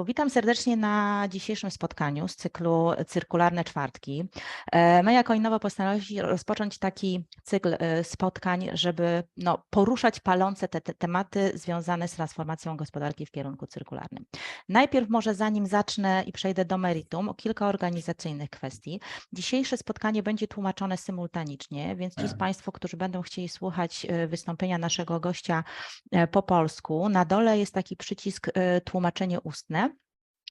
Witam serdecznie na dzisiejszym spotkaniu z cyklu Cyrkularne Czwartki. My jako Innowo postanowiliśmy rozpocząć taki cykl spotkań, żeby poruszać palące te tematy związane z transformacją gospodarki w kierunku cyrkularnym. Najpierw może zanim zacznę i przejdę do meritum, o kilka organizacyjnych kwestii. Dzisiejsze spotkanie będzie tłumaczone symultanicznie, więc ci z Państwa, którzy będą chcieli słuchać wystąpienia naszego gościa po polsku, na dole jest taki przycisk tłumaczenie ustne.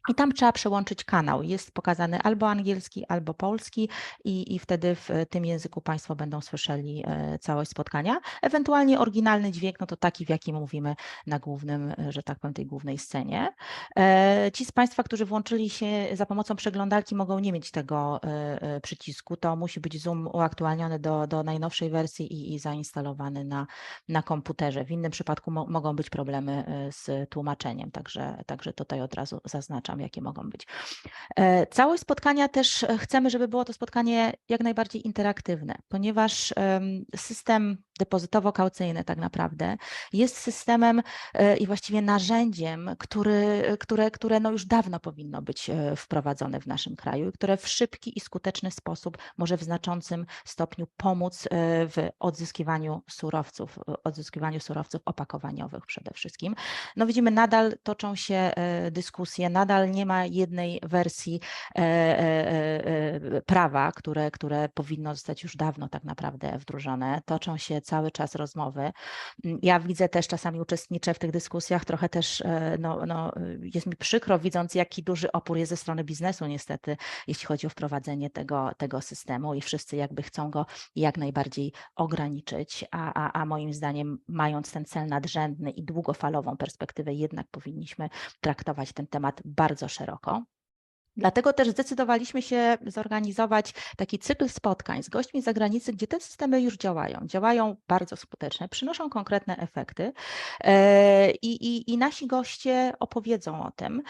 I tam trzeba przełączyć kanał. Jest pokazany albo angielski, albo polski i wtedy w tym języku Państwo będą słyszeli całość spotkania. Ewentualnie oryginalny dźwięk, no to taki, w jakim mówimy na głównym, że tak powiem, tej głównej scenie. Ci z Państwa, którzy włączyli się za pomocą przeglądarki, mogą nie mieć tego przycisku. To musi być Zoom uaktualniony do najnowszej wersji i zainstalowany na komputerze. W innym przypadku mogą być problemy z tłumaczeniem, także tutaj od razu zaznaczam, jakie mogą być. Całość spotkania też chcemy, żeby było to spotkanie jak najbardziej interaktywne, ponieważ system depozytowo-kaucyjny tak naprawdę jest systemem i właściwie narzędziem, które już dawno powinno być wprowadzone w naszym kraju i które w szybki i skuteczny sposób może w znaczącym stopniu pomóc w odzyskiwaniu surowców opakowaniowych przede wszystkim. No widzimy, nadal toczą się dyskusje, nadal nie ma jednej wersji prawa, które powinno zostać już dawno tak naprawdę wdrożone. Toczą się cały czas rozmowy. Ja widzę też, czasami uczestniczę w tych dyskusjach, trochę też jest mi przykro, widząc, jaki duży opór jest ze strony biznesu niestety, jeśli chodzi o wprowadzenie tego systemu i wszyscy jakby chcą go jak najbardziej ograniczyć, a moim zdaniem, mając ten cel nadrzędny i długofalową perspektywę, jednak powinniśmy traktować ten temat bardzo szeroko. Dlatego też zdecydowaliśmy się zorganizować taki cykl spotkań z gośćmi z zagranicy, gdzie te systemy już działają bardzo skutecznie, przynoszą konkretne efekty i nasi goście opowiedzą o tym.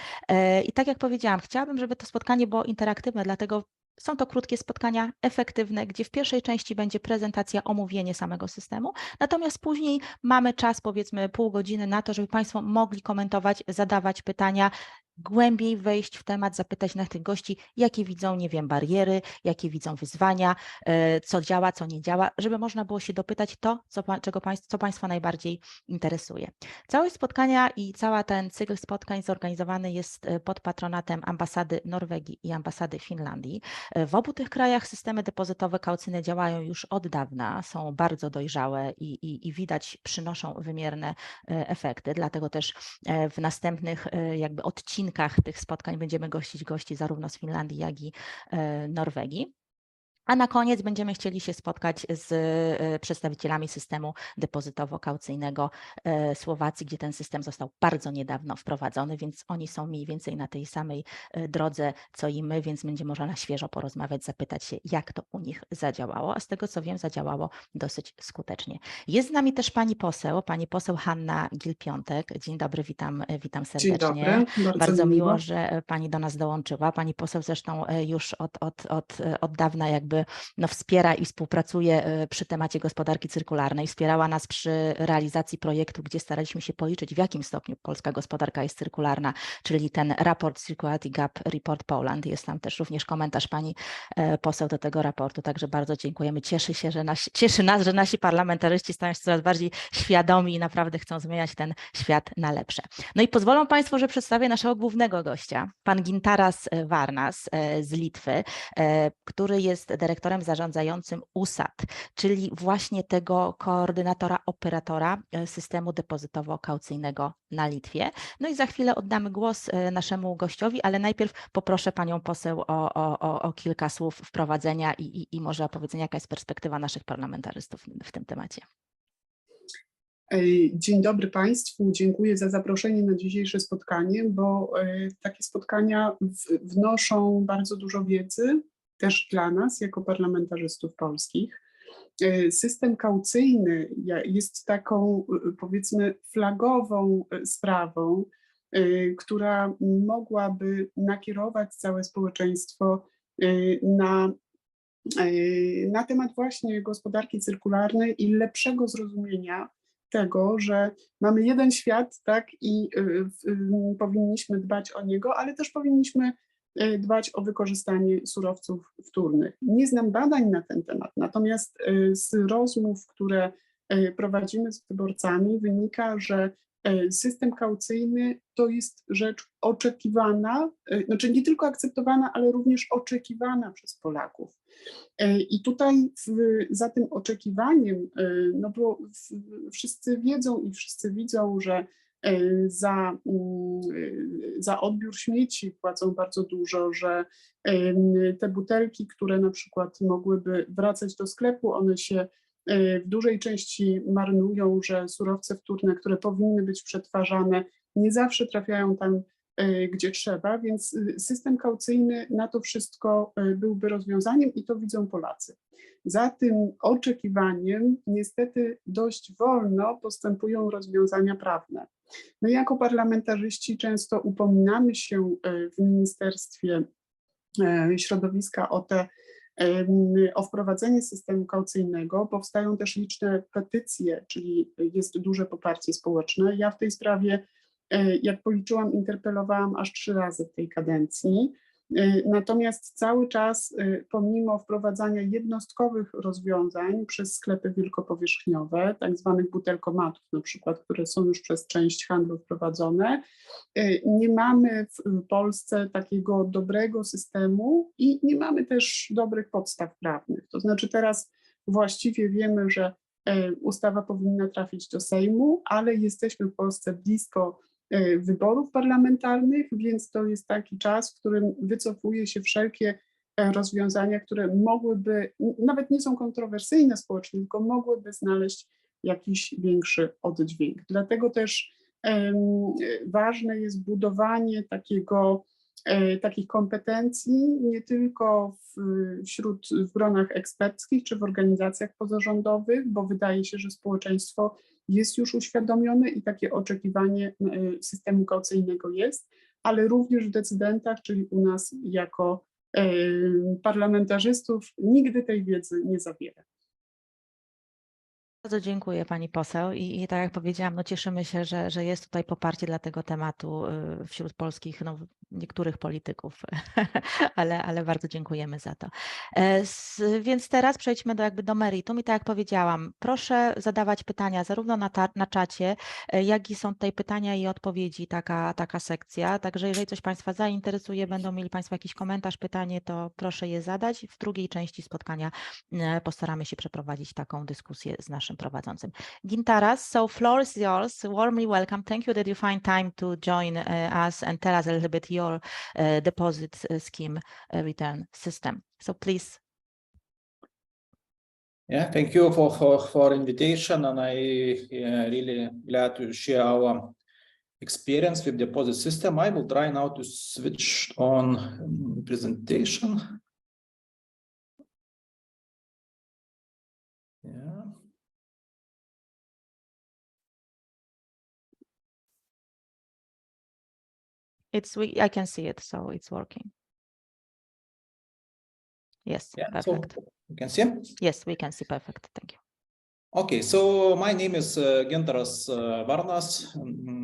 I tak jak powiedziałam, chciałabym, żeby to spotkanie było interaktywne, dlatego są to krótkie spotkania, efektywne, gdzie w pierwszej części będzie prezentacja, omówienie samego systemu, natomiast później mamy czas, powiedzmy pół godziny na to, żeby Państwo mogli komentować, zadawać pytania, głębiej wejść w temat, zapytać naszych gości, jakie widzą, nie wiem, bariery, jakie widzą wyzwania, co działa, co nie działa, żeby można było się dopytać to, co Państwa najbardziej interesuje. Całość spotkania i cały ten cykl spotkań zorganizowany jest pod patronatem ambasady Norwegii i ambasady Finlandii. W obu tych krajach systemy depozytowe kaucyjne działają już od dawna, są bardzo dojrzałe i widać, przynoszą wymierne efekty, dlatego też w następnych jakby odcinkach tych spotkań będziemy gościć gości zarówno z Finlandii, jak i Norwegii. A na koniec będziemy chcieli się spotkać z przedstawicielami systemu depozytowo-kaucyjnego Słowacji, gdzie ten system został bardzo niedawno wprowadzony, więc oni są mniej więcej na tej samej drodze, co i my, więc będzie można na świeżo porozmawiać, zapytać się, jak to u nich zadziałało, a z tego co wiem, zadziałało dosyć skutecznie. Jest z nami też pani poseł Hanna Gil-Piątek. Dzień dobry, witam serdecznie. Dzień dobry, bardzo miło, że pani do nas dołączyła. Pani poseł zresztą już od dawna jakby wspiera i współpracuje przy temacie gospodarki cyrkularnej. Wspierała nas przy realizacji projektu, gdzie staraliśmy się policzyć, w jakim stopniu polska gospodarka jest cyrkularna, czyli ten raport Circularity Gap Report Poland. Jest tam też również komentarz pani poseł do tego raportu, także bardzo dziękujemy. Cieszy nas, że nasi parlamentarzyści stają się coraz bardziej świadomi i naprawdę chcą zmieniać ten świat na lepsze. No i pozwolą Państwo, że przedstawię naszego głównego gościa, pan Gintaras Varnas z Litwy, który jest dyrektorem zarządzającym USAT, czyli właśnie tego koordynatora, operatora systemu depozytowo-kaucyjnego na Litwie. No i za chwilę oddamy głos naszemu gościowi, ale najpierw poproszę panią poseł o kilka słów wprowadzenia i może opowiedzenia, jaka jest perspektywa naszych parlamentarzystów w tym temacie. Dzień dobry Państwu, dziękuję za zaproszenie na dzisiejsze spotkanie, bo takie spotkania wnoszą bardzo dużo wiedzy, też dla nas, jako parlamentarzystów polskich. System kaucyjny jest taką, powiedzmy, flagową sprawą, która mogłaby nakierować całe społeczeństwo na temat właśnie gospodarki cyrkularnej i lepszego zrozumienia tego, że mamy jeden świat, tak, i powinniśmy dbać o niego, ale też powinniśmy dbać o wykorzystanie surowców wtórnych. Nie znam badań na ten temat, natomiast z rozmów, które prowadzimy z wyborcami, wynika, że system kaucyjny to jest rzecz oczekiwana, znaczy nie tylko akceptowana, ale również oczekiwana przez Polaków. I tutaj za tym oczekiwaniem, no bo wszyscy wiedzą i wszyscy widzą, że za odbiór śmieci płacą bardzo dużo, że te butelki, które na przykład mogłyby wracać do sklepu, one się w dużej części marnują, że surowce wtórne, które powinny być przetwarzane, nie zawsze trafiają tam, gdzie trzeba, więc system kaucyjny na to wszystko byłby rozwiązaniem i to widzą Polacy. Za tym oczekiwaniem niestety dość wolno postępują rozwiązania prawne. My jako parlamentarzyści często upominamy się w Ministerstwie Środowiska o wprowadzenie systemu kaucyjnego. Powstają też liczne petycje, czyli jest duże poparcie społeczne. Ja w tej sprawie, jak policzyłam, interpelowałam aż 3 razy w tej kadencji. Natomiast cały czas, pomimo wprowadzania jednostkowych rozwiązań przez sklepy wielkopowierzchniowe, tak zwanych butelkomatów na przykład, które są już przez część handlu wprowadzone, nie mamy w Polsce takiego dobrego systemu i nie mamy też dobrych podstaw prawnych. To znaczy teraz właściwie wiemy, że ustawa powinna trafić do Sejmu, ale jesteśmy w Polsce blisko wyborów parlamentarnych, więc to jest taki czas, w którym wycofuje się wszelkie rozwiązania, które mogłyby, nawet nie są kontrowersyjne społecznie, tylko mogłyby znaleźć jakiś większy oddźwięk. Dlatego też ważne jest budowanie takich kompetencji nie tylko w gronach eksperckich czy w organizacjach pozarządowych, bo wydaje się, że społeczeństwo jest już uświadomione i takie oczekiwanie systemu kaucyjnego jest, ale również w decydentach, czyli u nas jako parlamentarzystów, nigdy tej wiedzy nie zawiera. Bardzo dziękuję pani poseł i tak jak powiedziałam, no cieszymy się, że jest tutaj poparcie dla tego tematu wśród polskich, no, niektórych polityków, ale bardzo dziękujemy za to. Więc teraz przejdźmy do meritum i tak jak powiedziałam, proszę zadawać pytania zarówno na czacie, jak i są tutaj pytania i odpowiedzi, taka sekcja, także jeżeli coś Państwa zainteresuje, będą mieli Państwo jakiś komentarz, pytanie, to proszę je zadać. W drugiej części spotkania postaramy się przeprowadzić taką dyskusję z naszym prowadzącym. Gintaras, so floor is yours. Warmly welcome. Thank you that you find time to join us and tell us a little bit your deposit scheme return system. So please. Yeah, thank you for invitation, and I really glad to share our experience with deposit system. I will try now to switch on presentation. Yeah. I can see it, so it's working. Yes, Yeah, perfect. so you can see? Yes, we can see perfect. Thank you. Okay, so my name is Gintaras Varnas.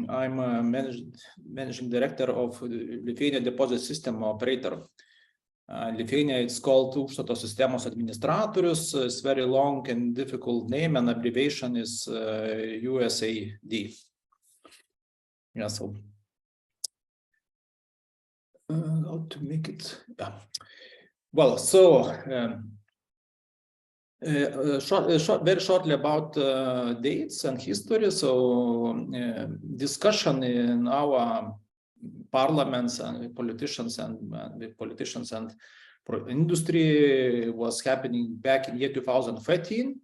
I'm a managing director of Lithuania Deposit System Operator. Lithuania, it's called Užstato Sistemos Administratorius. It's very long and difficult name, and abbreviation is USAD. Yeah, so how to make it? Yeah. Well, so very shortly about dates and history. So discussion in our parliaments and politicians and industry was happening back in year 2013.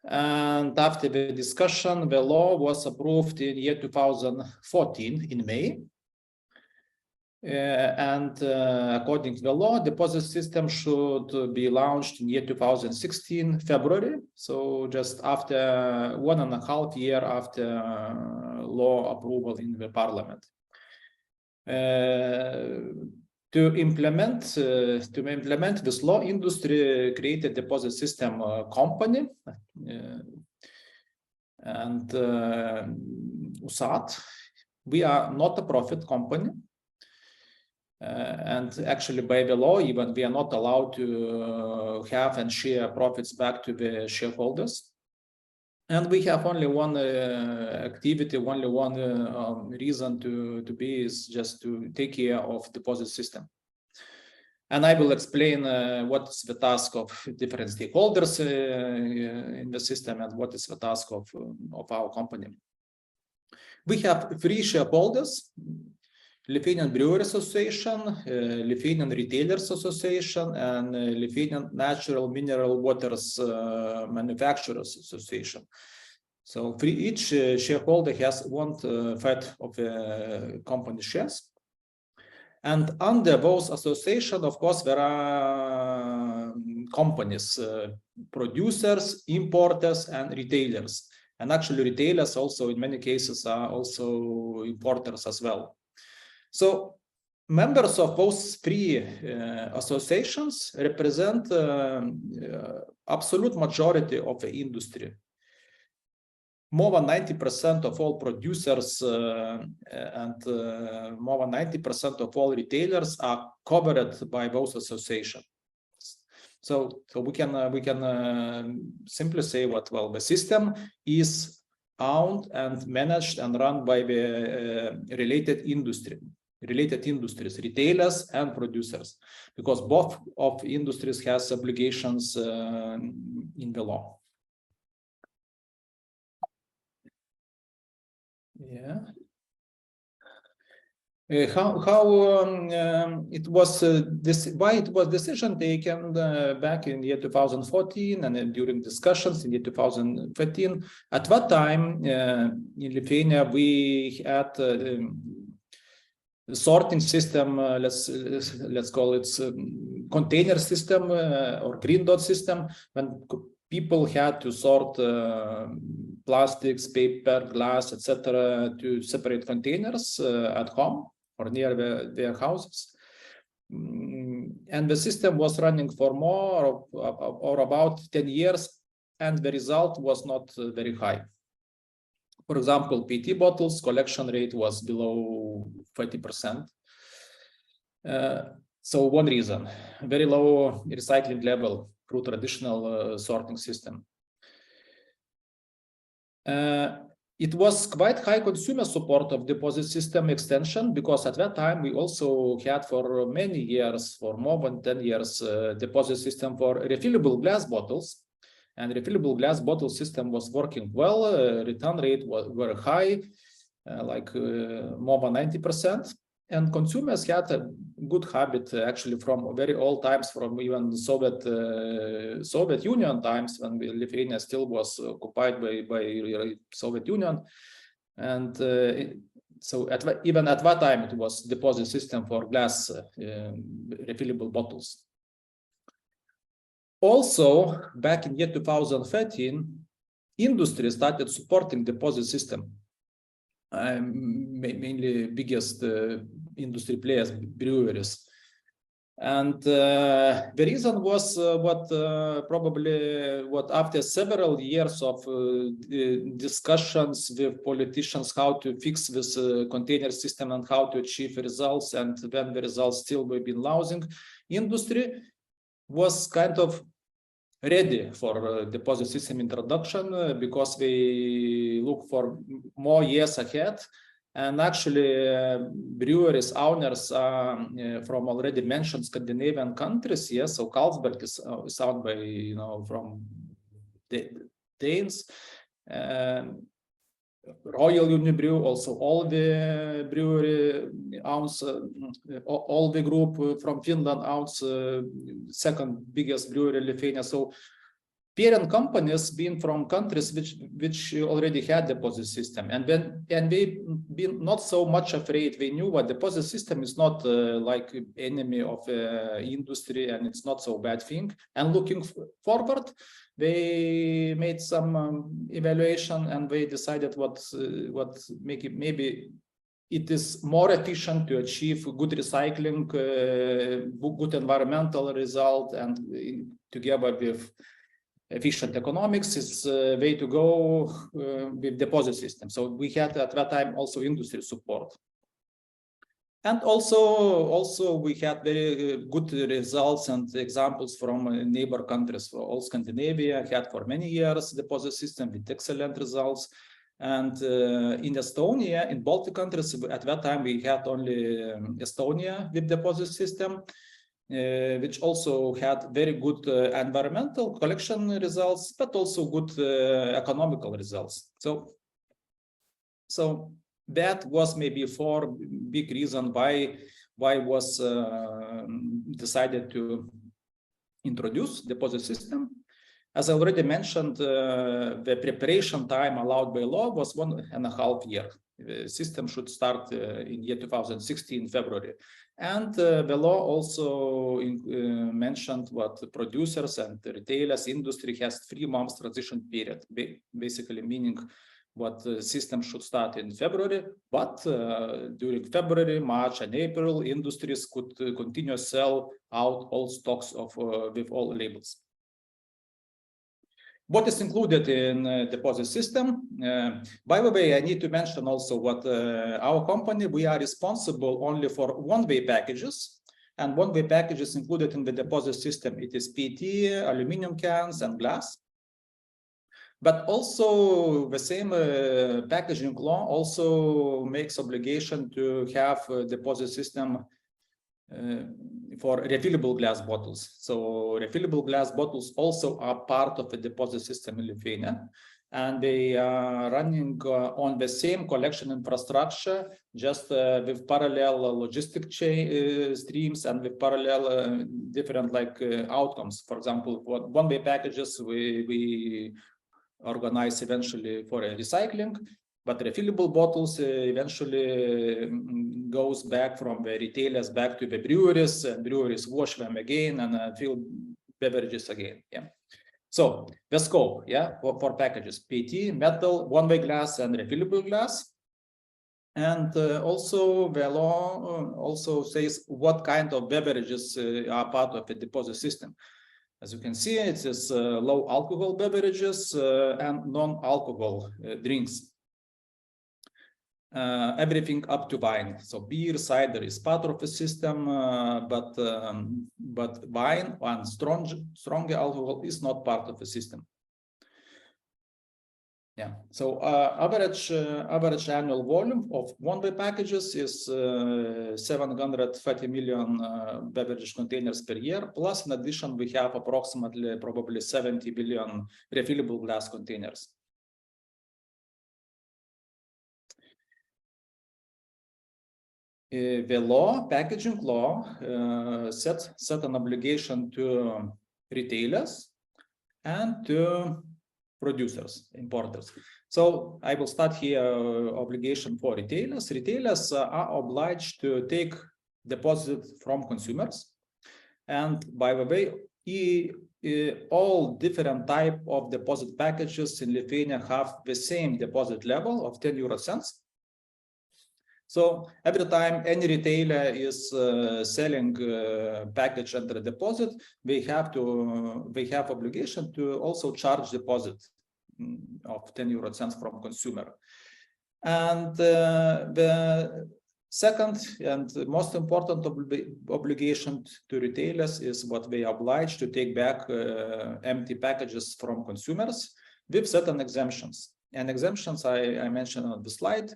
And after the discussion, the law was approved in year 2014 in May. According to the law, deposit system should be launched in year 2016, February. So just after 1.5 years after law approval in the parliament. To implement this law, industry created deposit system company. And USAT, we are not a profit company. And actually, by the law, even we are not allowed to have and share profits back to the shareholders. And we have only one activity, only one reason to be is just to take care of deposit system. And I will explain what is the task of different stakeholders in the system and what is the task of our company. We have 3 shareholders: Lithuanian Brewers Association, Lithuanian Retailers Association, and Lithuanian Natural Mineral Waters Manufacturers Association. So for each shareholder has 1/3 of the company shares. And under those associations, of course, there are companies, producers, importers, and retailers. And actually, retailers also, in many cases, are also importers as well. So members of those 3 associations represent absolute majority of the industry. More than 90% of all producers and more than 90% of all retailers are covered by those associations. So we can simply say what, well, the system is owned and managed and run by the related industries, retailers and producers, because both of industries has obligations in the law. Yeah. How it was why it was decision taken back in the year 2014 and during discussions in the year 2015. At that time in Lithuania we had sorting system, let's call it container system or green dot system, when people had to sort plastics, paper, glass, etc. to separate containers at home or near their houses. And the system was running for more or about 10 years, and the result was not very high. For example, PET bottles collection rate was below 30%. So one reason, very low recycling level through traditional sorting system. It was quite high consumer support of deposit system extension, because at that time we also had for many years, for more than 10 years, deposit system for refillable glass bottles. And refillable glass bottle system was working well, return rate was very high, like more than 90%. And consumers had a good habit actually from very old times, from even Soviet Union times, when Lithuania still was occupied by Soviet Union. And so even at that time, it was deposit system for glass refillable bottles. Also, back in year 2013, industry started supporting deposit system. Mainly biggest industry players, breweries. And the reason was probably after several years of discussions with politicians how to fix this container system and how to achieve results, and when the results still were been losing, industry was kind of ready for deposit system introduction, because they look for more years ahead. And actually, breweries owners from already mentioned Scandinavian countries. Yes, so Carlsberg is owned by from the Danes. Royal Unibrew, also all the brewery owns, all the group from Finland owns second biggest brewery in Lithuania. So parent companies being from countries which already had deposit system, and they been not so much afraid. They knew what deposit system is not like enemy of industry, and it's not so bad thing. And looking forward, they made some evaluation, and they decided maybe it is more efficient to achieve good recycling, good environmental result, and together with efficient economics is way to go with deposit system. So we had at that time also industry support. And also we had very good results and examples from neighbor countries. For all Scandinavia had for many years deposit system with excellent results. And in Estonia, in Baltic countries, at that time we had only Estonia with deposit system, which also had very good environmental collection results, but also good economical results. So that was maybe for big reason why was decided to introduce deposit system. As I already mentioned, the preparation time allowed by law was 1.5 years. The system should start in year 2016, February. And the law also mentioned what the producers and the retailers industry has 3 months transition period, basically meaning what the system should start in February, but during February, March, and April, industries could continue sell out all stocks of with all labels. What is included in deposit system? By the way, I need to mention also what our company, we are responsible only for one-way packages, and one-way packages included in the deposit system. It is PET, aluminum cans, and glass. But also the same packaging law also makes obligation to have a deposit system for refillable glass bottles. So refillable glass bottles also are part of the deposit system in Lithuania, and they are running on the same collection infrastructure, just with parallel logistic chain streams and with parallel different outcomes. For example, for one-way packages, we organize eventually for a recycling, but refillable bottles eventually goes back from the retailers back to the breweries, and breweries wash them again and fill beverages again. Yeah. So the scope, yeah, for packages: PET, metal, one-way glass, and refillable glass. And also the law also says what kind of beverages are part of the deposit system. As you can see, it is low alcohol beverages and non-alcohol drinks. Everything up to wine. So beer, cider is part of the system, but wine and strong alcohol is not part of the system. Yeah. So average annual volume of one-way packages is 730 million beverage containers per year. Plus, in addition, we have approximately probably 70 billion refillable glass containers. The law, packaging law, set an obligation to retailers and to producers, importers. So I will start here obligation for retailers. Retailers are obliged to take deposit from consumers. And by the way, all different type of deposit packages in Lithuania have the same deposit level of 10 euro cents. So every time any retailer is selling package under deposit, they have obligation to also charge deposit of 10 euro cents from consumer. And the second and most important obligation to retailers is what they are obliged to take back empty packages from consumers with certain exemptions. And exemptions I mentioned on the slide.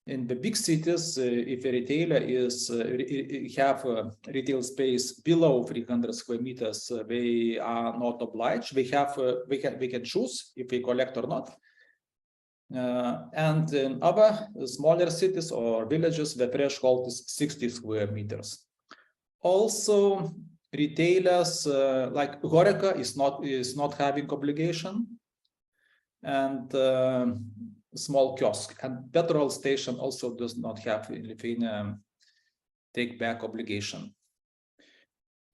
In the big cities, if a retailer have a retail space below 300 square meters, they are not obliged. They can choose if they collect or not. And in other smaller cities or villages, the threshold is 60 square meters. Also, retailers like HoReCa is not having obligation, and small kiosk and petrol station also does not have in Lithuania take back obligation.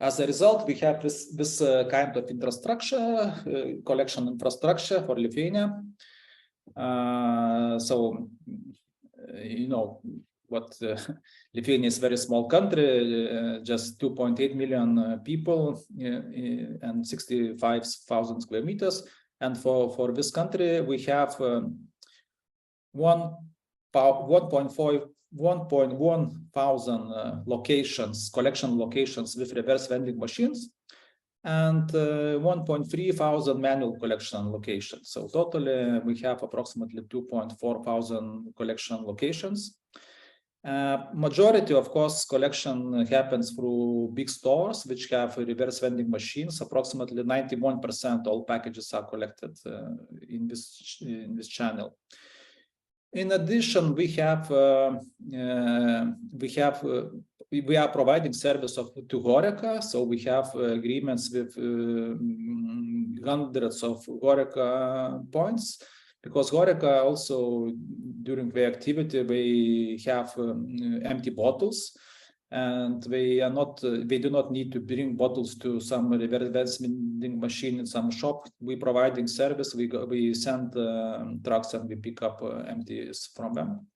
As a result, we have this kind of infrastructure, collection infrastructure for Lithuania. So, you know, what Lithuania is a very small country, just 2.8 million people and 65,000 square meters. And for this country, we have 1.1 thousand locations, collection locations with reverse vending machines, and 1.3 thousand manual collection locations. So totally we have approximately 2.4 thousand collection locations. Majority, of course, collection happens through big stores which have reverse vending machines. Approximately 91% all packages are collected in this channel. In addition, we are providing service to HoReCa, so we have agreements with hundreds of HoReCa points, because HoReCa also during the activity they have empty bottles, and they do not need to bring bottles to some reverse vending machine in some shop. We providing service. We send trucks and we pick up empties from them.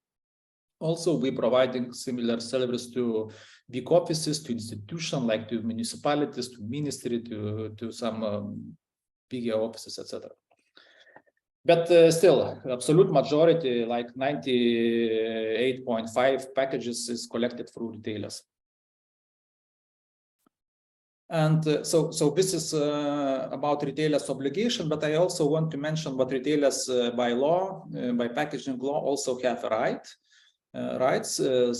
Also, we providing similar service to big offices, to institutions like to municipalities, to ministry, to some bigger offices, etc. But still, absolute majority, like 98.5 packages, is collected through retailers. And so this is about retailers' obligation, but I also want to mention what retailers by law, by packaging law, also have rights.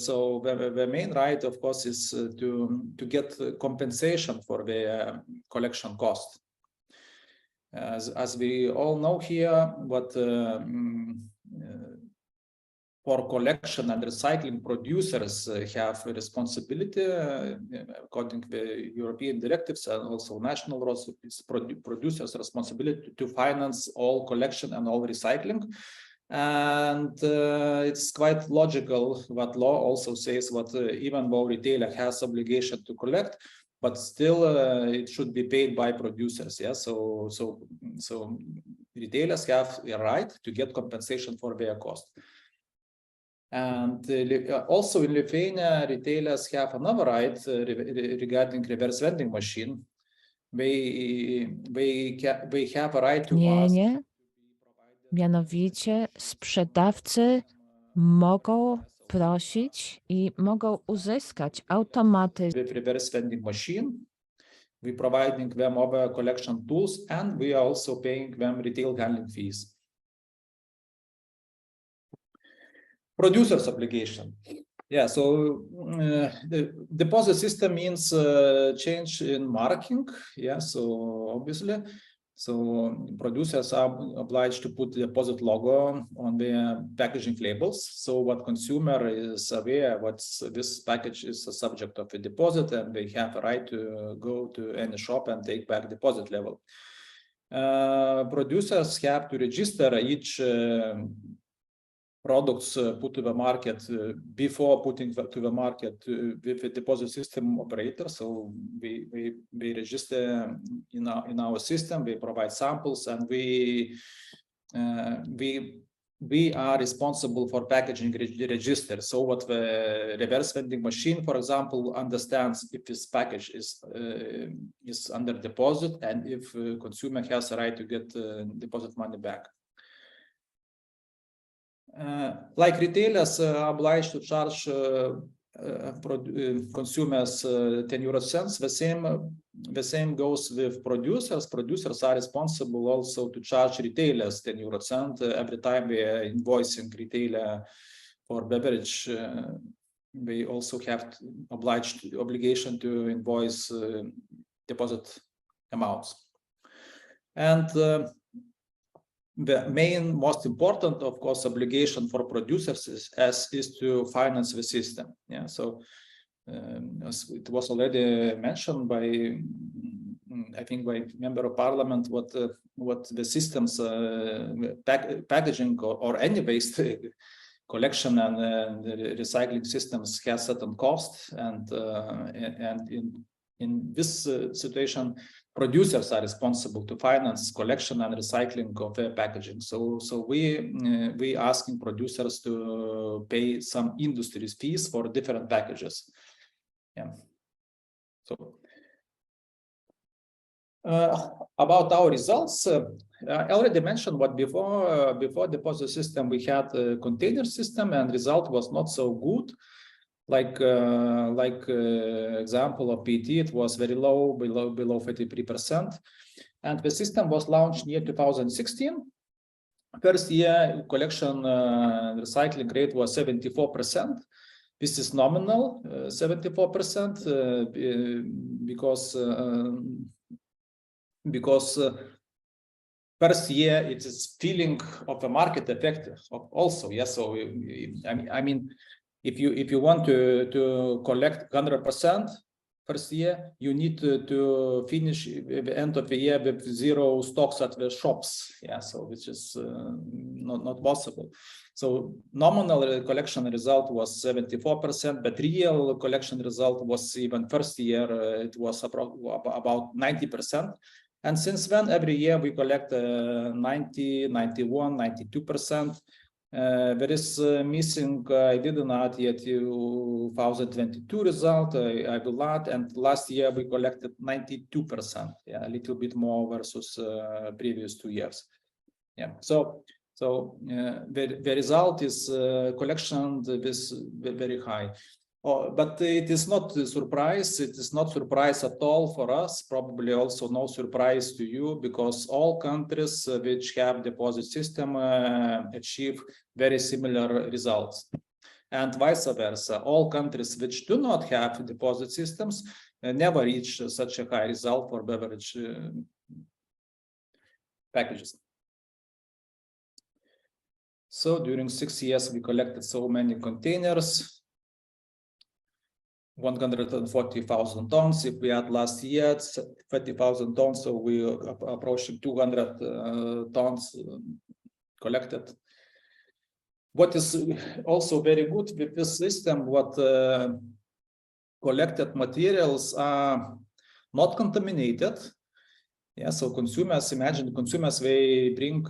So the main right, of course, is to get compensation for the collection cost. As we all know here, what for collection and recycling, producers have a responsibility according to the European directives and also national laws. It's producers' responsibility to finance all collection and all recycling. And it's quite logical what law also says, what even though retailer has obligation to collect, but still it should be paid by producers. Yeah, so retailers have a right to get compensation for their cost. And also in Lithuania, retailers have another right regarding reverse vending machine. They have a right to ask. Mianowicie sprzedawcy mogą prosić i mogą uzyskać automatycznie With reverse vending machine, we providing them other collection tools, and we are also paying them retail handling fees. Producer's obligation. Yeah, so the deposit system means change in marking. Yeah, so obviously, so producers are obliged to put the deposit logo on their packaging labels. So what consumer is aware this package is a subject of a deposit, and they have a right to go to any shop and take back deposit level. Producers have to register each products put to the market before putting to the market with a deposit system operator. So we register in our system, we provide samples, and we are responsible for packaging register. So what the reverse vending machine, for example, understands if this package is under deposit and if consumer has a right to get deposit money back. Like retailers are obliged to charge consumers 10 euro cents, the same goes with producers. Producers are responsible also to charge retailers 10 euro cents every time we are invoicing retailer for beverage. They also have obligation to invoice deposit amounts. And the most important, of course, obligation for producers is to finance the system. Yeah, so as it was already mentioned by, I think, by member of parliament, what the systems, packaging or any waste collection and recycling systems has certain costs, and in this situation, producers are responsible to finance collection and recycling of their packaging. So we asking producers to pay some industry fees for different packages. Yeah. So about our results, I already mentioned what before deposit system we had a container system, and result was not so good. Like example of PET, it was very low, below 33%, and the system was launched near 2016. First year collection recycling rate was 74%. This is nominal 74% because first year it is feeling of a market effect also. Yes, so I mean, if you want to collect 100% first year, you need to finish at the end of the year with zero stocks at the shops. Yeah, so which is not possible. So nominal collection result was 74%, but real collection result was even first year it was about 90%. And since then, every year we collect 90, 91, 92%. There is missing, I didn't add yet 2022 result, I will add, and last year we collected 92%, yeah, a little bit more versus previous 2 years. Yeah, so the result is collection is very high. But it is not a surprise. It is not surprise at all for us. Probably also no surprise to you, because all countries which have deposit system achieve very similar results, and vice versa. All countries which do not have deposit systems never reach such a high result for beverage packages. So during 6 years we collected so many containers. 140,000 tons. If we had last year 30,000 tons, so we are approaching 200 tons collected. What is also very good with this system, what collected materials are not contaminated. Yeah, so consumers, imagine consumers, they bring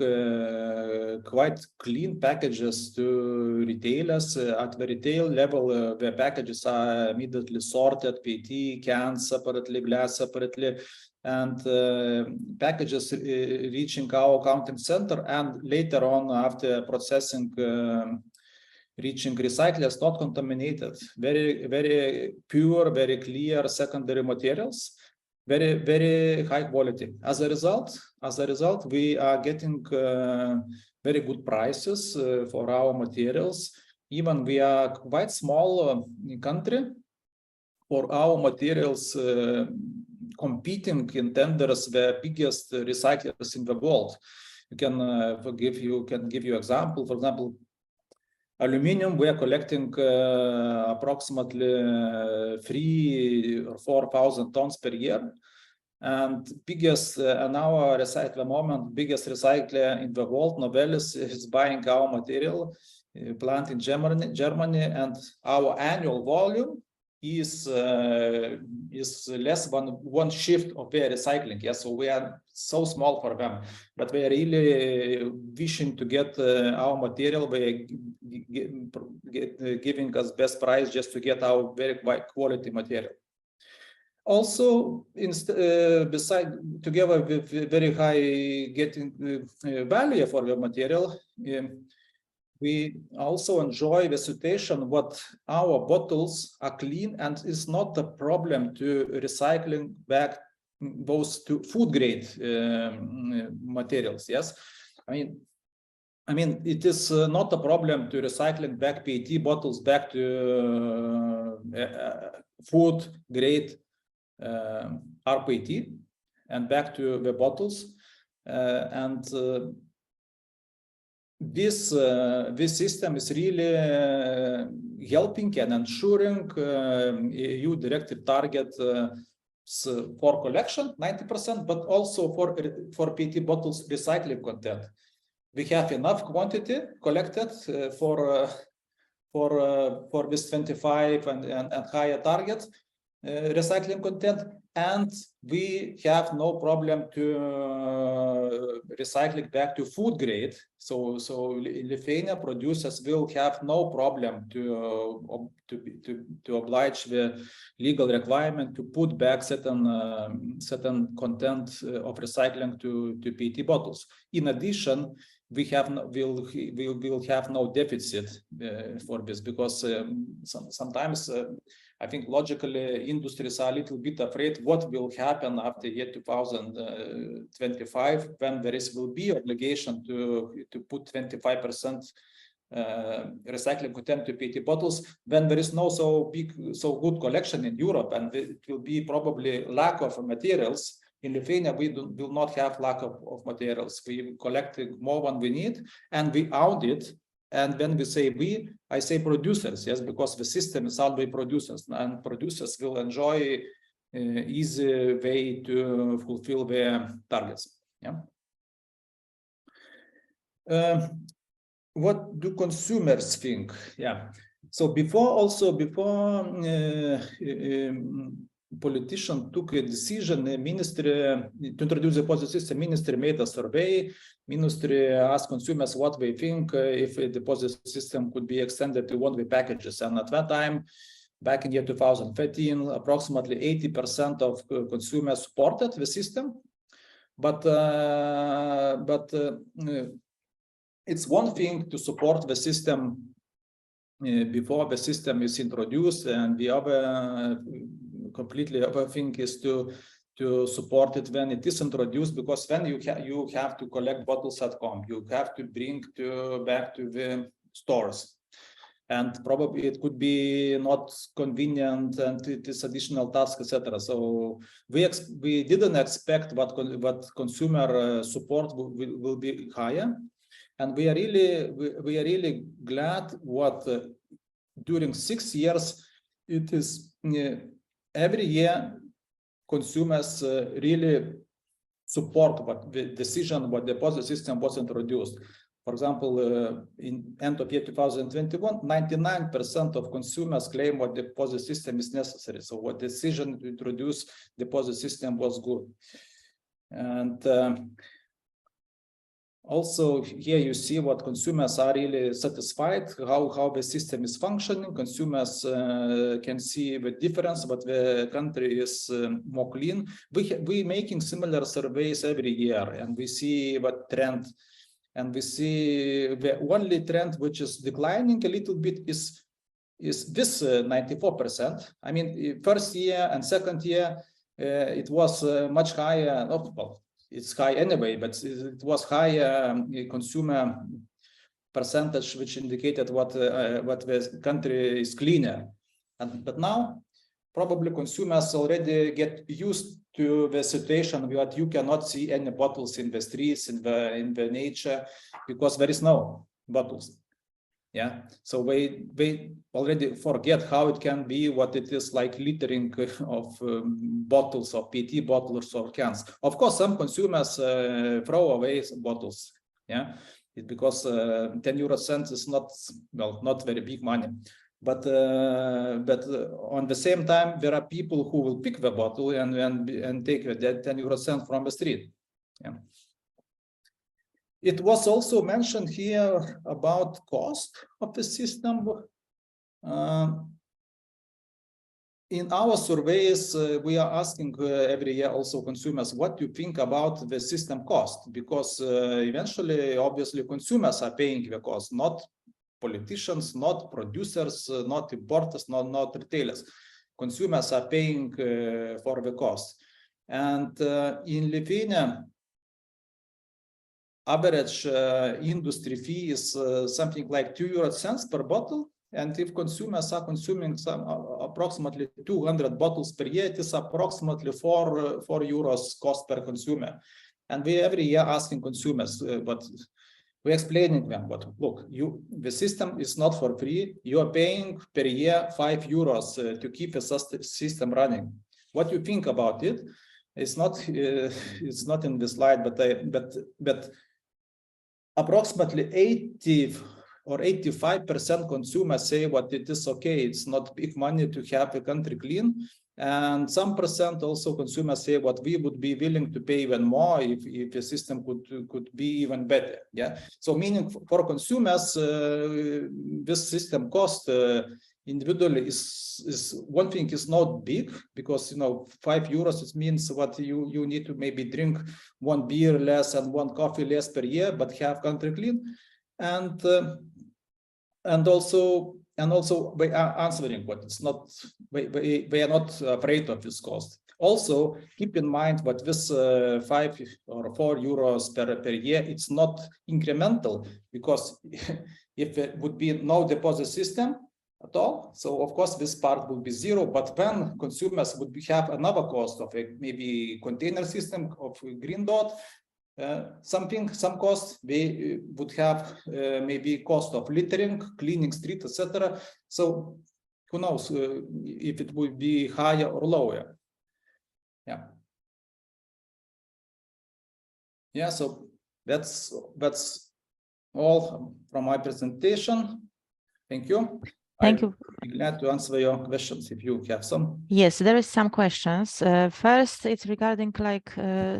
quite clean packages to retailers. At the retail level, the packages are immediately sorted, PET cans separately, glass separately, and packages reaching our counting center, and later on after processing reaching recyclers, not contaminated. Very, very pure, very clear secondary materials. Very, very high quality. As a result, we are getting very good prices for our materials. Even we are quite small country, for our materials competing in tenders the biggest recyclers in the world. You can give you example. For example, aluminium, we are collecting approximately 3,000 or 4,000 tons per year, and biggest now at the moment biggest recycler in the world, Novelis, is buying our material plant in Germany, and our annual volume is less than one shift of their recycling. Yes, so we are so small for them, but we are really wishing to get our material. They giving us best price just to get our very high quality material. Also, beside together with very high getting value for the material, we also enjoy the situation what our bottles are clean, and it's not a problem to recycling back those to food grade materials. Yes, I mean it is not a problem to recycling back PET bottles back to food grade rPET and back to the bottles, and this system is really helping and ensuring EU directive target for collection 90%, but also for PET bottles recycling content. We have enough quantity collected for this 25 and higher target. recycling content, and we have no problem to recycle it back to food grade. So in Lithuania, producers will have no problem to oblige the legal requirement to put back certain content of recycling to PET bottles. In addition, we will have no deficit for this, because sometimes I think logically industries are a little bit afraid what will happen after year 2025, when will be obligation to put 25% recycling content to PET bottles, when there is no so good collection in Europe, and it will be probably lack of materials. In Lithuania, we will not have lack of materials. We collecting more than we need, and we own it. And when we say we, I say producers, yes, because the system is owned by producers, and producers will enjoy easy way to fulfill their targets. Yeah. What do consumers think? Yeah. So before politician took a decision, the ministry to introduce the deposit system, ministry made a survey. Ministry asked consumers what they think if a deposit system could be extended to one-way packages. And at that time, back in year 2013, approximately 80% of consumers supported the system. But it's one thing to support the system before the system is introduced, and the other completely other thing is to support it when it is introduced, because then you have to collect bottles at home, you have to bring back to the stores, and probably it could be not convenient, and it is additional task, etc. So we didn't expect what consumer support will be higher, and we are really glad what during 6 years it is. Every year, consumers really support what the decision, what deposit system was introduced. For example, in end of year 2021, 99% of consumers claim what deposit system is necessary. So what decision to introduce deposit system was good. And also here you see what consumers are really satisfied, how the system is functioning. Consumers can see the difference, but the country is more clean. We making similar surveys every year, and we see what trend, and we see the only trend which is declining a little bit is this 94%. I mean, first year and second year it was much higher. Well, it's high anyway, but it was higher consumer percentage, which indicated what the country is cleaner. But now, probably consumers already get used to the situation where you cannot see any bottles in the streets, in the nature, because there is no bottles. Yeah, so they already forget how it can be, what it is like littering of bottles, of PET bottles or cans. Of course, some consumers throw away bottles, yeah, because 10 euro cents is not very big money. But on the same time, there are people who will pick the bottle and take that 10 euro cents from the street. Yeah. It was also mentioned here about cost of the system. In our surveys, we are asking every year also consumers what you think about the system cost, because eventually, obviously, consumers are paying the cost, not politicians, not producers, not importers, not retailers. Consumers are paying for the cost. And in Lithuania, average industry fee is something like 2 euro cents per bottle. And if consumers are consuming approximately 200 bottles per year, it is approximately 4 euros cost per consumer. And we every year asking consumers, but we're explaining them, but look, the system is not for free. You are paying per year 5 euros to keep the system running. What you think about it? It's not in the slide, but approximately or 85% consumers say what it is okay. It's not big money to have a country clean. And some percent also consumers say what we would be willing to pay even more if the system could be even better. Yeah. So meaning for consumers, this system cost individually is one thing is not big, because 5 euros, it means what you need to maybe drink 1 beer less and 1 coffee less per year, but have country clean. And also by answering what it's not, we are not afraid of this cost. Also keep in mind what this 5 or 4 euros per year, it's not incremental, because if it would be no deposit system at all, so of course this part will be zero. But when consumers would have another cost of a maybe container system of green dot, some cost, they would have maybe cost of littering, cleaning street, etc. So who knows if it would be higher or lower. Yeah, so that's all from my presentation. Thank you. Thank you. I'll be glad to answer your questions if you have some. Yes, there is some questions. First, it's regarding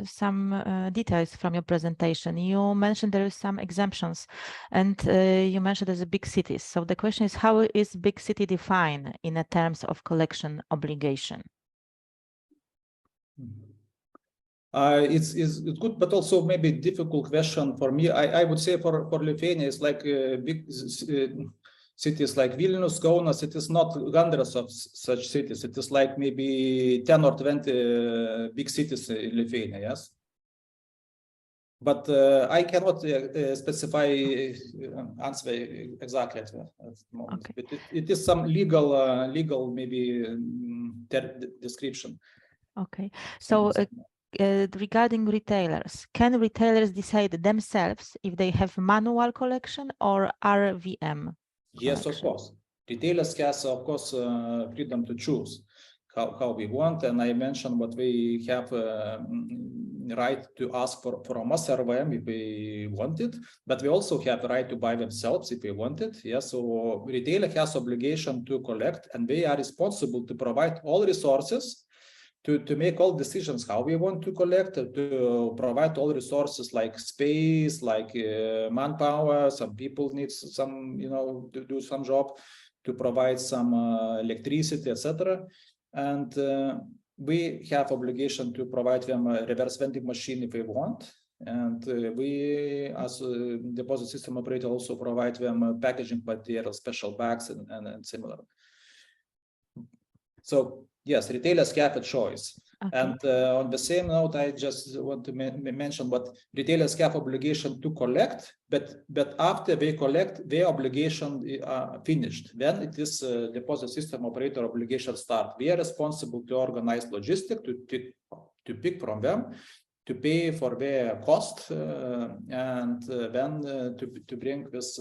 some details from your presentation. You mentioned there is some exemptions, and you mentioned there's a big cities. So the question is, how is big city defined in terms of collection obligation? It's good, but also maybe difficult question for me. I would say for Lithuania, it's like big cities like Vilnius, Kaunas. It is not hundreds of such cities. It is like maybe 10 or 20 big cities in Lithuania, yes. But I cannot specify answer exactly at the moment. Okay. But it is some legal maybe description. Okay, so regarding retailers, can retailers decide themselves if they have manual collection or RVM? Yes, of course. Retailers has, of course, freedom to choose how we want. And I mentioned what we have right to ask from us RVM if we want it, but we also have the right to buy themselves if we want it. Yeah, so retailer has obligation to collect, and they are responsible to provide all resources to make all decisions how we want to collect, to provide all resources like space, like manpower. Some people need some, to do some job, to provide some electricity, etc. And we have obligation to provide them a reverse vending machine if they want. And we, as a deposit system operator, also provide them packaging material, special bags, and similar. So yes, retailers have a choice. Okay. And on the same note, I just want to mention what retailers have obligation to collect, but after they collect, their obligation finished. Then it is deposit system operator obligation start. We are responsible to organize logistics, to pick from them, to pay for their cost, and then to bring this.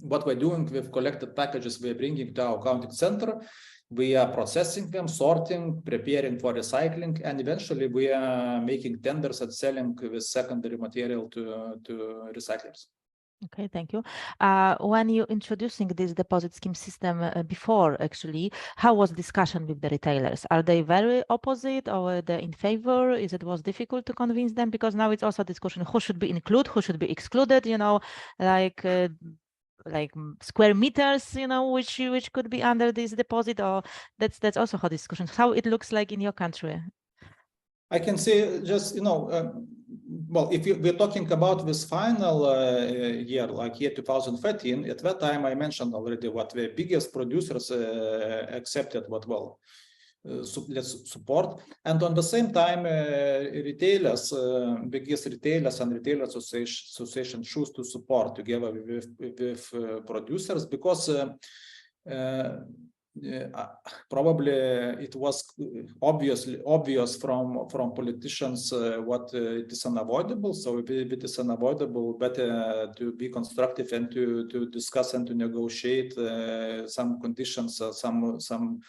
What we're doing with collected packages, we're bringing to our counting center. We are processing them, sorting, preparing for recycling, and eventually we are making tenders and selling with secondary material to recyclers. Okay, thank you. When you introducing this deposit scheme system before, actually, how was discussion with the retailers? Are they very opposite, or were they in favor? It was difficult to convince them? Because now it's also a discussion who should be included, who should be excluded. Like square meters, which could be under this deposit, or that's also how discussion. How it looks like in your country? I can say just well, if we're talking about this final year, like year 2013, at that time I mentioned already what the biggest producers accepted what let's support, and on the same time retailers, biggest retailers and retailers association choose to support together with producers, because probably it was obvious from politicians what it is unavoidable. So if it is unavoidable, better to be constructive and to discuss and to negotiate some conditions, some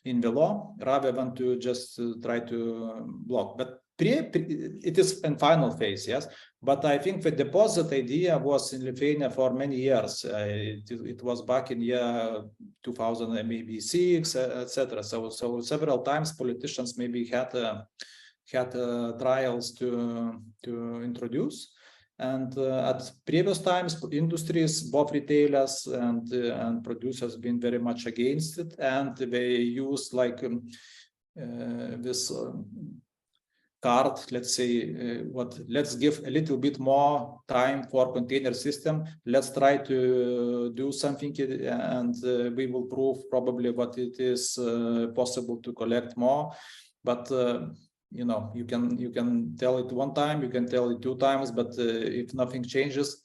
in the law rather than to just try to block. But it is in final phase, yes. But I think the deposit idea was in Lithuania for many years. It was back in year 2006, etc. So several times politicians maybe had trials to introduce. And at previous times, industries, both retailers and producers, been very much against it, and they use like this card. Let's say let's give a little bit more time for container system. Let's try to do something, and we will prove probably what it is possible to collect more. But you know, you can tell it one time, you can tell it 2 times, but if nothing changes,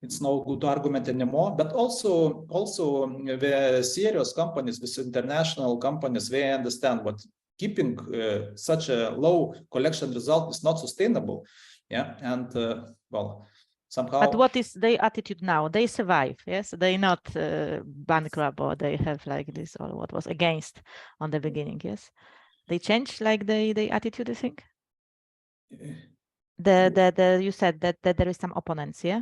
it's no good argument anymore. But also the serious companies, these international companies, they understand what keeping such a low collection result is not sustainable. Yeah, and well, somehow. But what is their attitude now? They survive, yes? They not bankrupt, or they have like this, or what was against on the beginning, yes? They change like the attitude, I think. You said that there is some opponents, yeah?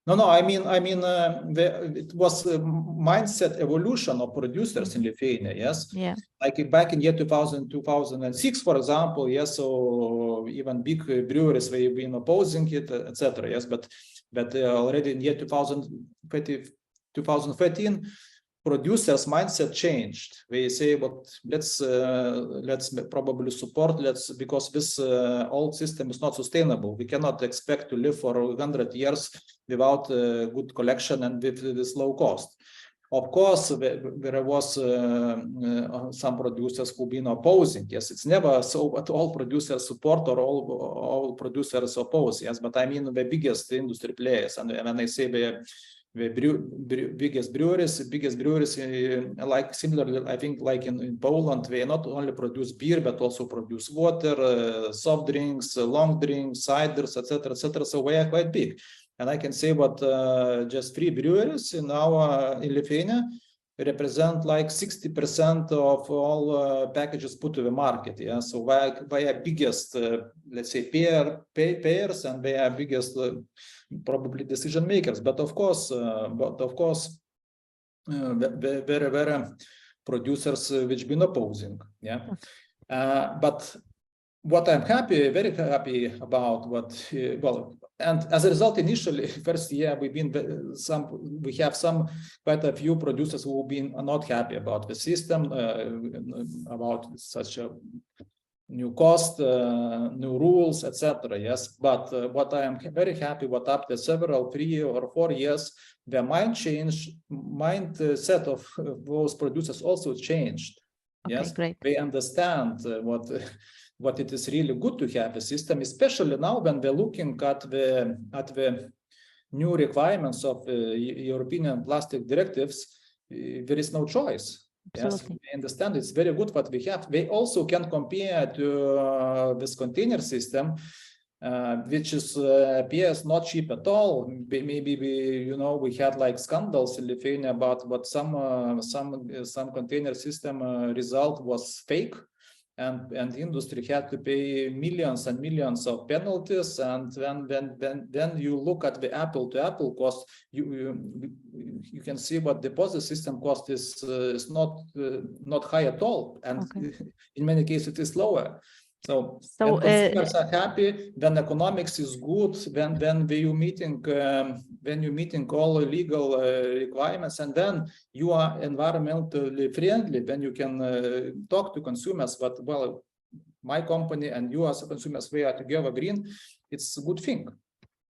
No, I mean, it was a mindset evolution of producers in Lithuania, yes? Yeah. Like back in year 2000, 2006, for example, yes, so even big breweries, they've been opposing it, etc., yes, but already in year 2013, producers' mindset changed. They say, but let's probably support, because this old system is not sustainable. We cannot expect to live for 100 years without good collection and with this low cost. Of course, there was some producers who've been opposing. Yes, it's never so that all producers support or all producers oppose. Yes, but I mean the biggest industry players, and when I say the biggest breweries, like similarly, I think like in Poland, they not only produce beer but also produce water, soft drinks, long drinks, ciders, etc., etc. So we are quite big, and I can say what just 3 breweries in Lithuania represent like 60% of all packages put to the market. Yeah, so we are biggest, let's say, payers, and they are biggest. Probably decision makers, but of course, very producers which been opposing. Yeah, but what I'm very happy about, and as a result, initially first year we have quite a few producers who have been not happy about the system, about such a new cost, new rules, etc. Yes, but what I am very happy, what after several 3 or 4 years, the mindset of those producers also changed. Okay, yes, great. They understand what it is really good to have a system, especially now when we're looking at the new requirements of European plastic directives. There is no choice. Absolutely. Yes, I understand it's very good what we have. They also can compare to this container system, which appears not cheap at all. Maybe we had like scandals in Lithuania about what some container system result was fake, and the industry had to pay millions and millions of penalties. And then you look at the apple-to-apple cost, you can see what deposit system cost is not high at all, and okay. In many cases it is lower. So consumers are happy when economics is good, when you meeting all legal requirements, and then you are environmentally friendly, then you can talk to consumers. But well, my company and you as consumers, we are together green. It's a good thing.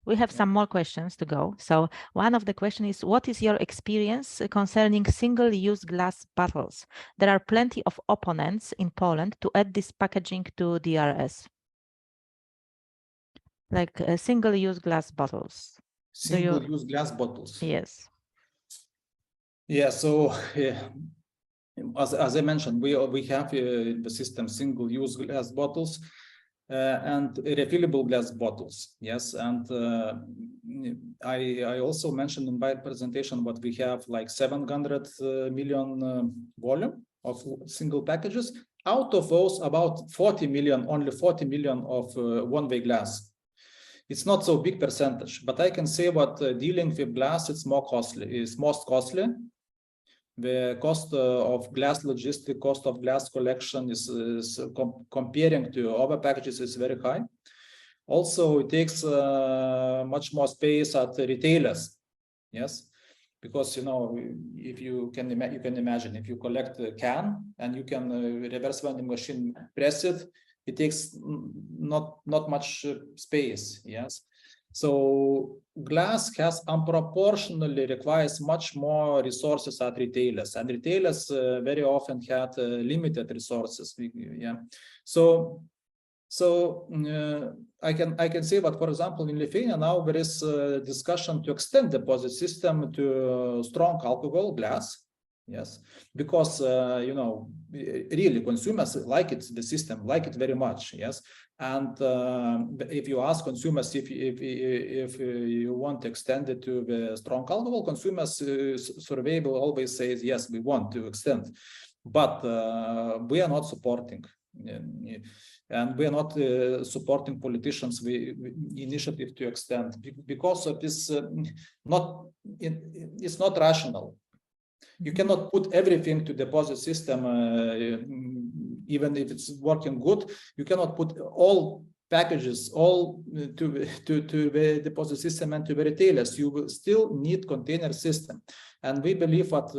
We have some more questions to go. So one of the questions is, what is your experience concerning single-use glass bottles? There are plenty of opponents in Poland to add this packaging to DRS. Like single-use glass bottles. Single-use glass bottles. Yes. Yeah, so as I mentioned, we have the system single-use glass bottles. And refillable glass bottles, yes, and I also mentioned in my presentation what we have like 700 million volume of single packages. Out of those, about 40 million, only 40 million of one-way glass. It's not so big percentage, but I can say what dealing with glass, it's more costly, is most costly. The cost of glass logistics, cost of glass collection is comparing to other packages is very high. Also, it takes much more space at the retailers. Yes, because if you can imagine, if you collect a can and you can reverse vending machine press it, it takes not much space. Yes, so glass has unproportionally requires much more resources at retailers, and retailers very often had limited resources. Yeah, so I can say that, for example, in Lithuania now there is a discussion to extend the deposit system to strong alcohol glass. Yes, because really consumers like it, the system like it very much. Yes, and if you ask consumers if you want to extend it to the strong alcohol, consumers survey will always say yes, we want to extend, but we are not supporting. And we are not supporting politicians' initiative to extend because of this. It's not rational. You cannot put everything to deposit system, even if it's working good. You cannot put all packages to the deposit system and to the retailers. You will still need container system, and we believe that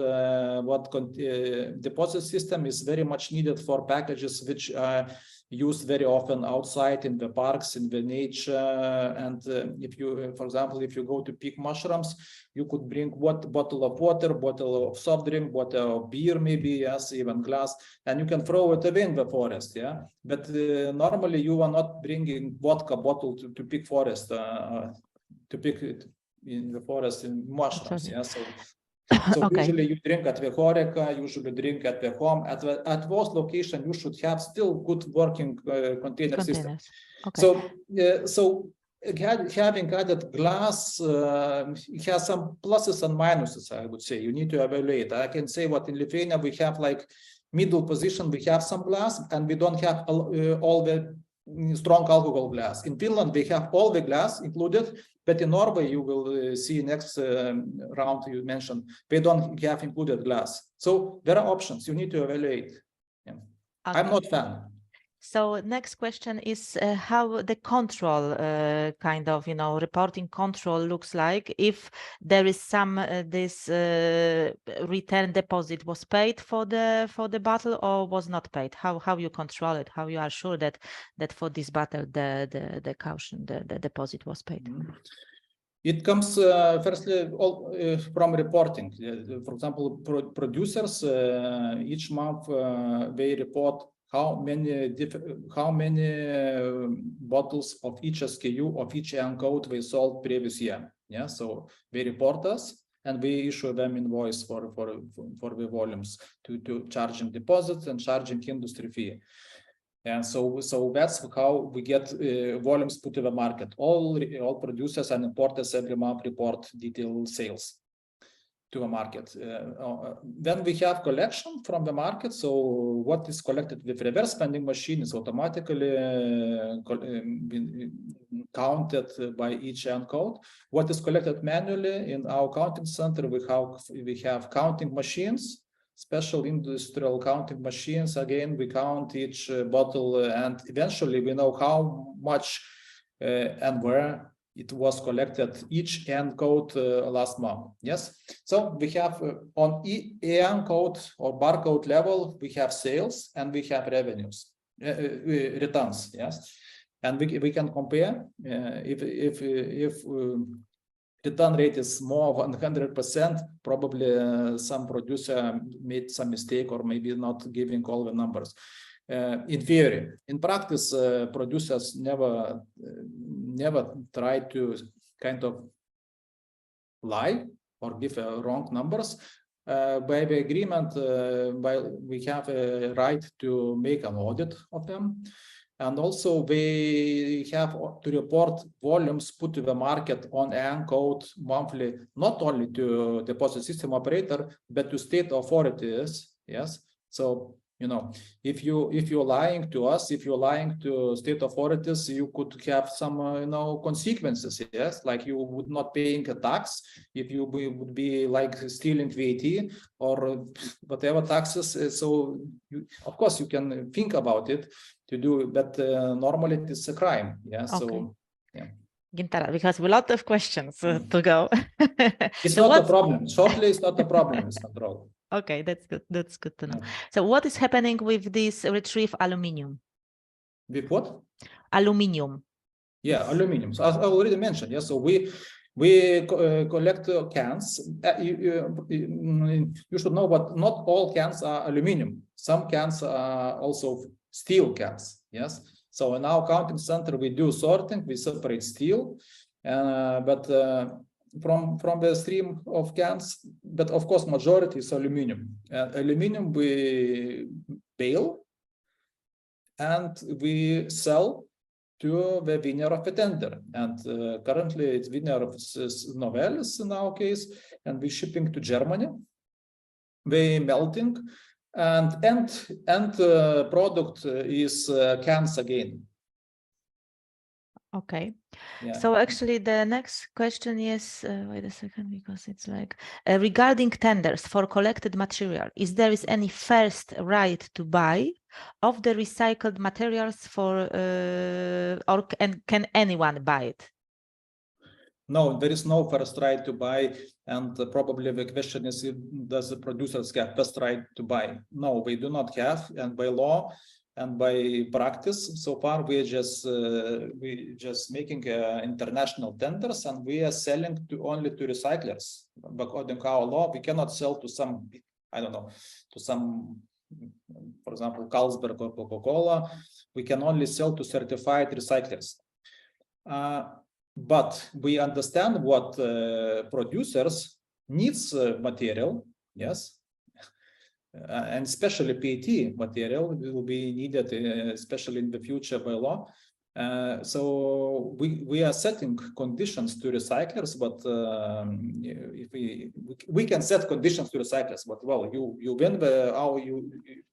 deposit system is very much needed for packages which are used very often outside in the parks, in the nature. And if you, for example, if you go to pick mushrooms, you could bring bottle of water, bottle of soft drink, bottle of beer, maybe, yes, even glass, and you can throw it away in the forest. Yeah, but normally you are not bringing vodka bottle to pick forest, to pick it in the forest in mushrooms. Yeah, so Okay. Usually you drink at the horeca, usually drink at the home. At those locations, you should have still good working container system. Okay. So having added glass has some pluses and minuses, I would say. You need to evaluate. I can say what in Lithuania we have like middle position, we have some glass, and we don't have all the strong alcohol glass. In Finland, we have all the glass included, but in Norway, you will see next round you mentioned, they don't have included glass. So there are options. You need to evaluate. Yeah. Okay. I'm not a fan. So next question is how the control kind of, reporting control looks like if there is some this return deposit was paid for the bottle or was not paid. How you control it? How you are sure that for this bottle the caution, the deposit was paid? It comes firstly from reporting. For example, producers each month they report how many bottles of each SKU of each N code they sold previous year. Yeah, so they report us and we issue them invoice for the volumes to charging deposits and charging industry fee. And so that's how we get volumes put to the market. All producers and importers every month report detailed sales to a market. Then we have collection from the market. So what is collected with reverse vending machine is automatically counted by each N code. What is collected manually in our counting center, we have counting machines, special industrial counting machines. Again, we count each bottle and eventually we know how much and where it was collected each N code last month. Yes, so we have on N code or barcode level, we have sales and we have revenues, returns. Yes, and we can compare if return rate is more than 100%, probably some producer made some mistake or maybe not giving all the numbers. In theory, in practice, producers never try to kind of lie or give wrong numbers. By the agreement, we have a right to make an audit of them. And also we have to report volumes put to the market on N code monthly, not only to deposit system operator, but to state authorities. Yes. So, you know, if you're lying to us, if you're lying to state authorities, you could have some, you know, consequences. Yes, like you would not paying a tax if you would be like stealing VAT or whatever taxes. So, of course, you can think about it to do, but normally it is a crime. Yeah. Okay. So, yeah. Gintara, because we have a lot of questions to go. It's So not a problem. Shortly, it's not a problem. It's control. Okay, that's good. That's good to know. Yeah. So what is happening with this retrieve aluminium? With what? Aluminium. Yeah, aluminum. So as I already mentioned, yeah. So we collect cans. You should know, but not all cans are aluminum. Some cans are also steel cans. Yes. So in our counting center, we do sorting. We separate steel, but from the stream of cans. But of course, majority is aluminum. Aluminum we bale and we sell to the winner of a tender, and currently it's winner of Novelis in our case, and we're shipping to Germany. We melting, and end product is cans again. Okay. Yeah. So actually the next question is, wait a second, because it's like regarding tenders for collected material, is there any first right to buy of the recycled materials for, or can anyone buy it? No, there is no first right to buy, and probably the question is, does the producers have first right to buy? No, we do not have, and by law and by practice, so far we just making international tenders, and we are selling only to recyclers. But according to our law, we cannot sell to some, I don't know, to some, for example, Carlsberg or Coca-Cola. We can only sell to certified recyclers. But we understand what producers needs material, yes, and especially PET material will be needed, especially in the future by law. So we are setting conditions to recyclers, but if we can set conditions to recyclers, but well, you win our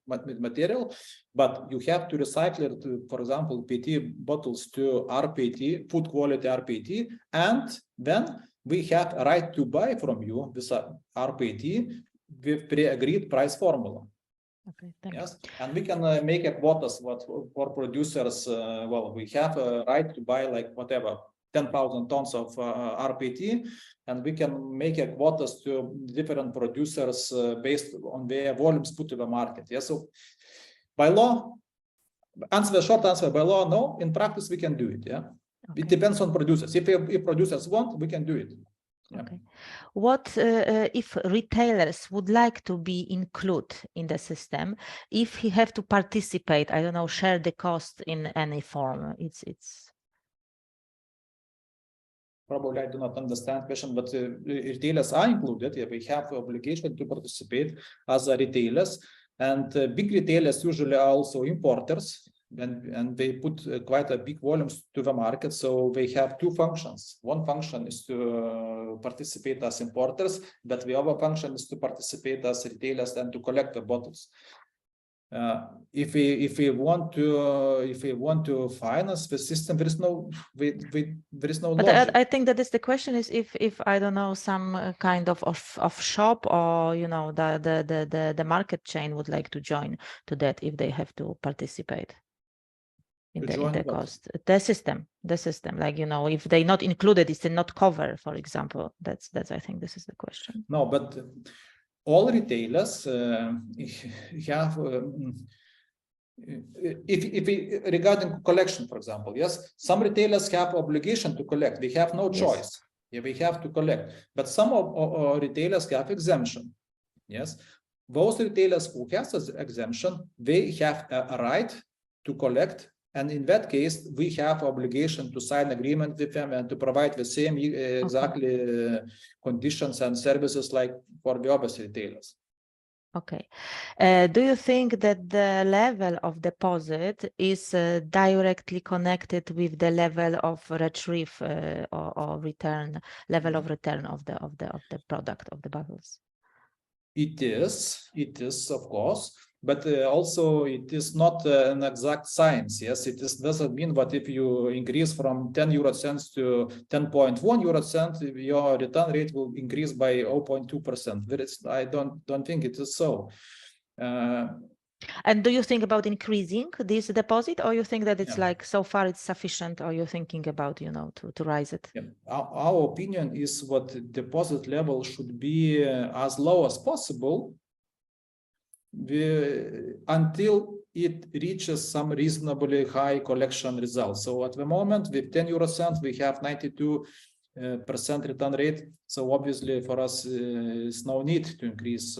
material, but you have to recycle it, for example, PET bottles to rPET, food quality rPET, and then we have a right to buy from you this rPET with pre-agreed price formula. Okay, thank you. Yes, and we can make a quotas for producers. Well, we have a right to buy like whatever 10,000 tons of rPET, and we can make a quotas to different producers based on their volumes put to the market. Yes, so by law, short answer, by law, no. In practice, we can do it. Yeah, okay. It depends on producers. If producers want, we can do it. Yeah. Okay. What if retailers would like to be included in the system? If he have to participate, I don't know, share the cost in any form. It's probably I do not understand question, but retailers are included. Yeah, we have obligation to participate as retailers, and big retailers usually are also importers. And they put quite a big volumes to the market, so they have two functions. One function is to participate as importers, but the other function is to participate as retailers and to collect the bottles. If we want to finance the system, there is no But logic. I think that is the question is if I don't know, some kind of shop, or you know, the market chain would like to join to that, if they have to participate in the cost. The system, like, you know, if they not included, it's not cover, for example. That's I think this is the question. No, but all retailers have if regarding collection, for example, yes, some retailers have obligation to collect. They have no choice. Yeah, we have to collect, but some of retailers have exemption. Yes, those retailers who have this exemption, they have a right to collect. And in that case, we have obligation to sign agreement with them and to provide the same exactly conditions and services like for the other retailers. Okay. Do you think that the level of deposit is directly connected with the level of retrieve or return, level of return of the product, of the bottles? It is, of course. but also it is not an exact science. Yes, it doesn't mean that if you increase from 10 euro cents to 10.1 euro cent, your return rate will increase by 0.2%. I don't think it is so. And do you think about increasing this deposit, or you think that it's Yeah. like so far it's sufficient, or you're thinking about, to rise it? Yeah. Our opinion is what deposit level should be as low as possible until it reaches some reasonably high collection results. So at the moment, with 10 euro cents, we have 92% return rate. So obviously for us, it's no need to increase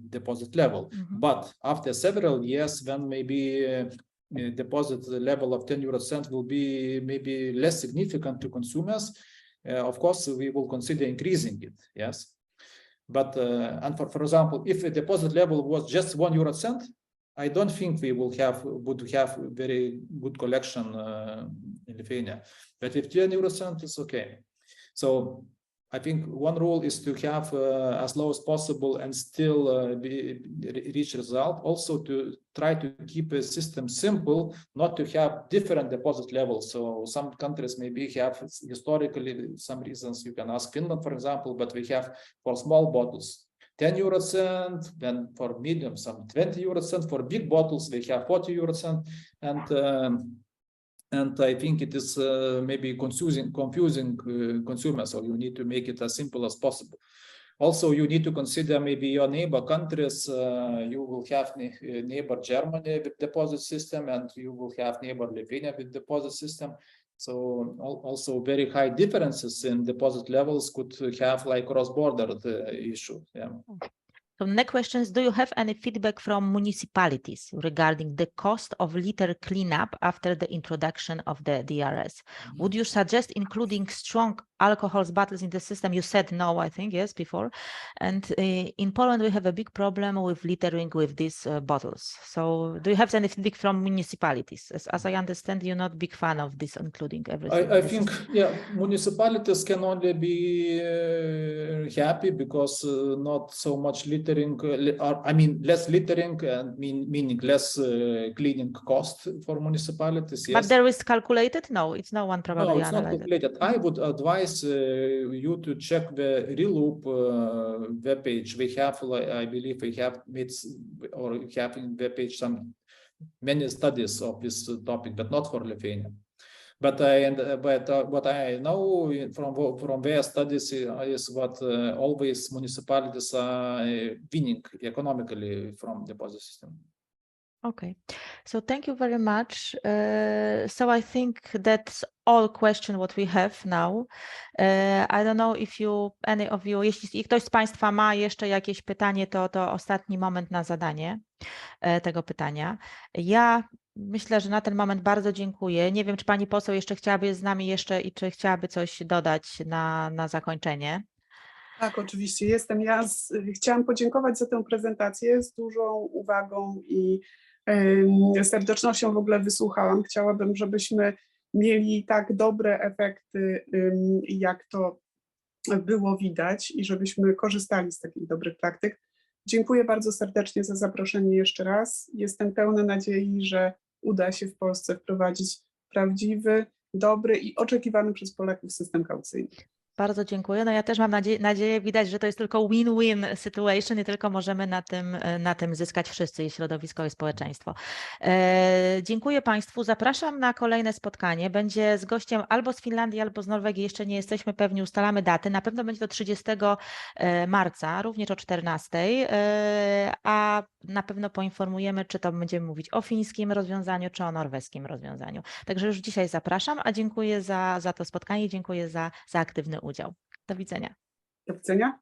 deposit level. But after several years, when maybe deposit level of 10 euro cents will be maybe less significant to consumers, of course, we will consider increasing it. Yes. But and for example, if a deposit level was just 1 euro cent, I don't think we would have very good collection in Lithuania. But with 10 euro cent, it's okay. So I think one rule is to have as low as possible and still reach result. Also to try to keep a system simple, not to have different deposit levels. So some countries maybe have historically some reasons. You can ask Finland, for example, but we have for small bottles 10 euro cent, then for medium some 20 euro cent. For big bottles we have 40 euro cent, and I think it is maybe confusing consumers, so you need to make it as simple as possible. Also, you need to consider maybe your neighbor countries. You will have neighbor Germany with deposit system, and you will have neighbor Lithuania with deposit system. So also very high differences in deposit levels could have like cross-border issue. Yeah. So next question is, do you have any feedback from municipalities regarding the cost of litter cleanup after the introduction of the DRS? Would you suggest including strong alcohol bottles in the system? You said no, I think, yes, before. And in Poland, we have a big problem with littering with these bottles. So do you have any feedback from municipalities? As I understand, you're not a big fan of this, including everything. I think, yeah, municipalities can only be happy because not so much littering, I mean, less littering and meaning less cleaning cost for municipalities. Yes. But there is calculated? No, it's no one probably. No, it's not calculated. I would advise you to check the Reloop webpage. We have, I believe, we have made or have in webpage some many studies of this topic, but not for Lithuania. But what I know from their studies is what always municipalities are winning economically from deposit system. Okay, so thank you very much. So I think that's all question what we have now. I don't know if any of you, jeśli ktoś z Państwa ma jeszcze jakieś pytanie, to ostatni moment na zadanie tego pytania. Ja myślę, że na ten moment bardzo dziękuję. Nie wiem, czy pani poseł jeszcze chciałaby z nami i czy chciałaby coś dodać na zakończenie. Tak, oczywiście jestem. Ja chciałam podziękować za tę prezentację z dużą uwagą i serdecznością w ogóle wysłuchałam. Chciałabym, żebyśmy mieli tak dobre efekty, jak to było widać i żebyśmy korzystali z takich dobrych praktyk. Dziękuję bardzo serdecznie za zaproszenie jeszcze raz. Jestem pełna nadziei, że uda się w Polsce wprowadzić prawdziwy, dobry i oczekiwany przez Polaków system kaucyjny. Bardzo dziękuję. No ja też mam nadzieję, widać, że to jest tylko win-win situation i tylko możemy na tym zyskać wszyscy, i środowisko, i społeczeństwo. Dziękuję Państwu. Zapraszam na kolejne spotkanie. Będzie z gościem albo z Finlandii, albo z Norwegii. Jeszcze nie jesteśmy pewni, ustalamy daty. Na pewno będzie to 30 marca, również o 14, a na pewno poinformujemy, czy to będziemy mówić o fińskim rozwiązaniu, czy o norweskim rozwiązaniu. Także już dzisiaj zapraszam, a dziękuję za to spotkanie, dziękuję za aktywny udział. Do widzenia. Do widzenia.